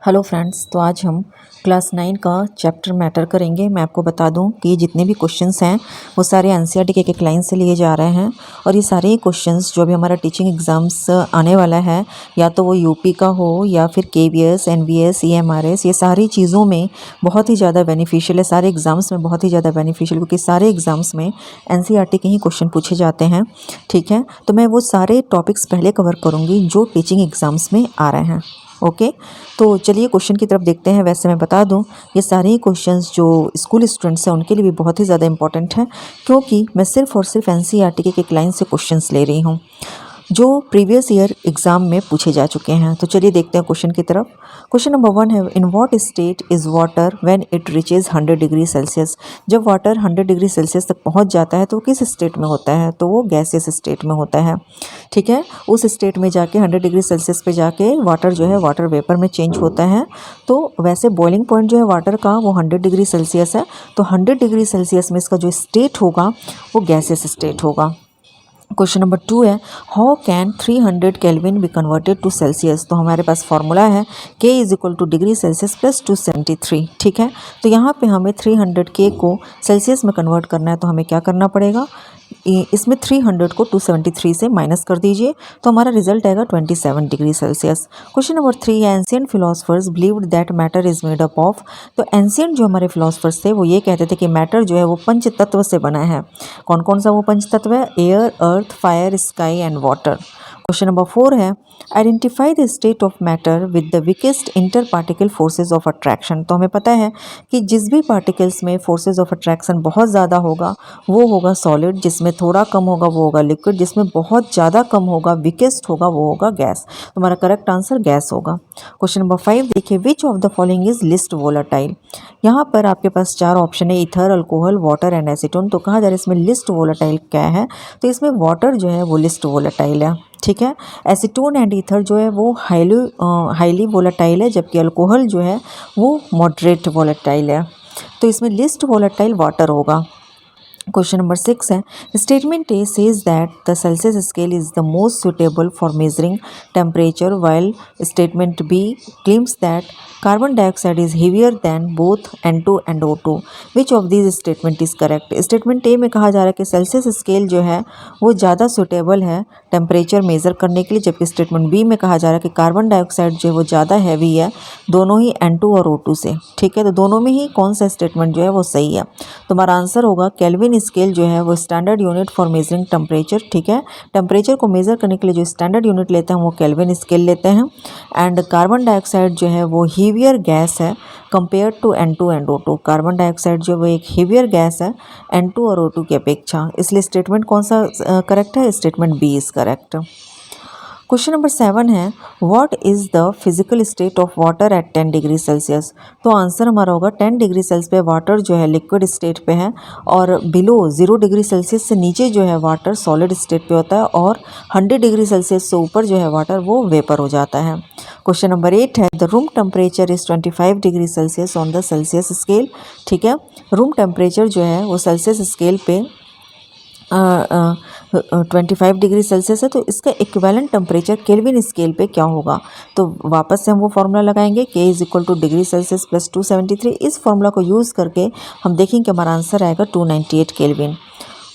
Hello friends, तो आज हम क्लास 9 का चैप्टर मैटर करेंगे। मैं आपको बता दूं कि जितने भी क्वेश्चंस हैं वो सारे एनसीईआरटी के एक लाइन से लिए जा रहे हैं और ये सारे क्वेश्चंस जो भी हमारा टीचिंग एग्ज़ाम्स आने वाला है, या तो वो यूपी का हो या फिर केवीएस, एनवीएस, ईएमआरएस, ये सारी चीज़ों में बहुत ही ज़्यादा बेनिफिशियल है। सारे एग्ज़ाम्स में बहुत ही ज़्यादा बेनिफिशियल, क्योंकि सारे एग्ज़ाम्स में एनसीईआरटी के ही क्वेश्चन पूछे जाते हैं। ठीक है, तो मैं वो सारे टॉपिक्स पहले कवर करूँगी जो टीचिंग एग्ज़ाम्स में आ रहे हैं। ओके, तो चलिए क्वेश्चन की तरफ देखते हैं। वैसे मैं बता दूं, ये सारे ही क्वेश्चंस जो स्कूल स्टूडेंट्स हैं उनके लिए भी बहुत ही ज़्यादा इंपॉर्टेंट हैं, क्योंकि मैं सिर्फ और सिर्फ एनसीईआरटी के एक लाइन से क्वेश्चंस ले रही हूँ जो प्रीवियस ईयर एग्ज़ाम में पूछे जा चुके हैं। तो चलिए देखते हैं क्वेश्चन की तरफ। क्वेश्चन नंबर 1 है, in what state is water when it reaches 100 degree Celsius. जब वाटर 100 डिग्री सेल्सियस तक पहुंच जाता है तो किस स्टेट में होता है? तो वो गैसियस स्टेट में होता है। ठीक है, उस स्टेट में जाके 100 डिग्री सेल्सियस पे जाके वाटर जो है वाटर वेपर में चेंज होता है। तो वैसे बॉइलिंग पॉइंट जो है वाटर का वो 100 डिग्री सेल्सियस है, तो 100 डिग्री सेल्सियस में इसका जो स्टेट होगा वो गैसियस स्टेट होगा। क्वेश्चन नंबर 2 है, how can 300 kelvin be converted to Celsius. तो हमारे पास फॉर्मूला है K is equal to degree Celsius plus 273। ठीक है, तो यहाँ पे हमें 300 K को सेल्सियस में कन्वर्ट करना है, तो हमें क्या करना पड़ेगा, इसमें 300 को 273 से माइनस कर दीजिए, तो हमारा रिजल्ट आएगा 27 डिग्री सेल्सियस। क्वेश्चन नंबर 3 है, ancient philosophers believed that matter is made up of. तो एंशियंट जो हमारे फिलोसफर्स थे वो ये कहते थे कि मैटर जो है वो पंच तत्व से बना है। कौन कौन सा वो पंच तत्व है? Air, earth, fire, sky and water. Question number 4 है, identify the state of matter with the weakest inter particle forces of attraction. तो हमें पता है कि जिस भी पार्टिकल्स में फोर्सेज ऑफ अट्रैक्शन बहुत ज़्यादा होगा वो होगा सॉलिड, जिसमें थोड़ा कम होगा वो होगा लिक्विड, जिसमें बहुत ज़्यादा कम होगा वीकेस्ट होगा वो होगा गैस। तो हमारा करेक्ट आंसर गैस होगा। क्वेश्चन नंबर 5 देखिए, which of the following is list volatile. यहाँ पर आपके पास 4 ऑप्शन है, ether, alcohol, water and acetone. तो कहा जा रहा है इसमें लिस्ट वोलाटाइल क्या है, तो इसमें वाटर जो है वो लिस्ट वोलाटाइल है। ठीक है, एसीटोन एंड ईथर जो है वो हाईली वोलाटाइल है, जबकि अल्कोहल जो है वो मॉडरेट वोलाटाइल है। तो इसमें लिस्ट वोलाटाइल वाटर होगा। क्वेश्चन नंबर 6 है, statement A says that the Celsius scale is the most suitable for measuring temperature, while statement B claims that carbon dioxide is heavier than both N2 and O2। Which of this statement is correct. Statement A में कहा जा रहा है कि Celsius scale जो है वो ज़्यादा सुटेबल है टेम्परेचर मेज़र करने के लिए, जबकि स्टेटमेंट बी में कहा जा रहा है कि कार्बन डाइऑक्साइड जो है वो ज़्यादा हैवी है, दोनों ही N2 और O2 से। ठीक है, तो दोनों में ही कौन सा स्टेटमेंट जो है वो सही है। तो हमारा आंसर होगा केल्विन स्केल जो है वो standard unit for measuring temperature. ठीक है, टेम्परेचर को मेज़र करने के लिए जो स्टैंडर्ड यूनिट लेते हैं वो केल्विन स्केल लेते हैं। एंड कार्बन डाइऑक्साइड जो है वो हीवियर गैस है compare to N2 and O2। Carbon dioxide जो वो एक हीवियर गैस है N2 और O2 की अपेक्षा, इसलिए स्टेटमेंट कौन सा करेक्ट है? Statement B is correct. Question number 7 है, what is the physical state of water at 10 degree Celsius. तो आंसर हमारा होगा 10 डिग्री सेल्सियस पे वाटर जो है लिक्विड स्टेट पे है, और बिलो 0 डिग्री सेल्सियस से नीचे जो है वाटर सॉलिड स्टेट पे होता है, और 100 डिग्री सेल्सियस से ऊपर जो है वाटर वो वेपर हो जाता है। क्वेश्चन नंबर 8 है, the room temperature is 25 degree Celsius on the Celsius scale. ठीक है, रूम टेम्परेचर जो है वो सेल्सियस स्केल पे 25 डिग्री सेल्सियस है, तो इसका इक्विवेलेंट टेम्परेचर केल्विन स्केल पे क्या होगा। तो वापस से हम वो फार्मूला लगाएंगे, K is equal to degree Celsius plus 273। इस फार्मूला को यूज़ करके हम देखेंगे कि हमारा आंसर आएगा 298 केल्विन।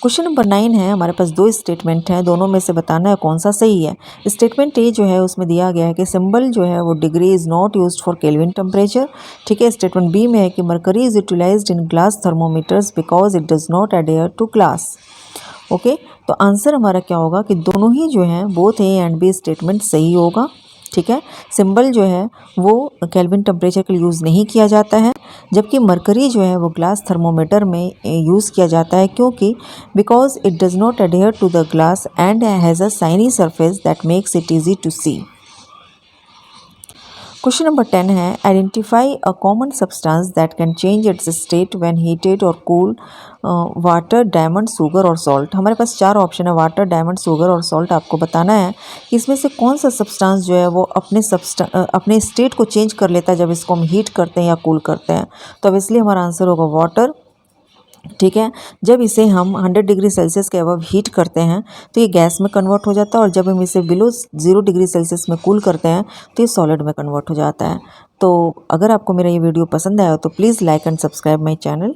क्वेश्चन नंबर 9 है, हमारे पास 2 स्टेटमेंट हैं, दोनों में से बताना है कौन सा सही है। स्टेटमेंट ए जो है उसमें दिया गया है कि सिंबल जो है वो degree is not used for kelvin temperature. ठीक है, स्टेटमेंट बी में है कि mercury is utilized in glass thermometers because it does not adhere to glass. Okay, तो आंसर हमारा क्या होगा कि दोनों ही जो है both A and B statement सही होगा। ठीक है, सिंबल जो है वो केल्विन टेम्परेचर के लिए यूज़ नहीं किया जाता है, जबकि मरकरी जो है वो ग्लास थर्मोमीटर में यूज़ किया जाता है, क्योंकि because it does not adhere to the glass and has a shiny surface that makes it easy to see. Question number 10 है, identify a common substance that can change its state when heated और cool. Water, diamond, sugar और salt. हमारे पास 4 option है, water, diamond, sugar और salt. आपको बताना है कि इसमें से कौन सा सब्सटेंस जो है वो अपने स्टेट को चेंज कर लेता है जब इसको हम हीट करते हैं या कूल करते हैं। तो अब इसलिए हमारा आंसर होगा वाटर, ठीक है। जब इसे हम 100 डिग्री सेल्सियस के अबव हीट करते हैं तो ये गैस में कन्वर्ट हो जाता है, और जब हम इसे बिलो 0 डिग्री सेल्सियस में कूल करते हैं तो ये सॉलिड में कन्वर्ट हो जाता है। तो अगर आपको मेरा ये वीडियो पसंद आया हो तो please like and subscribe my channel.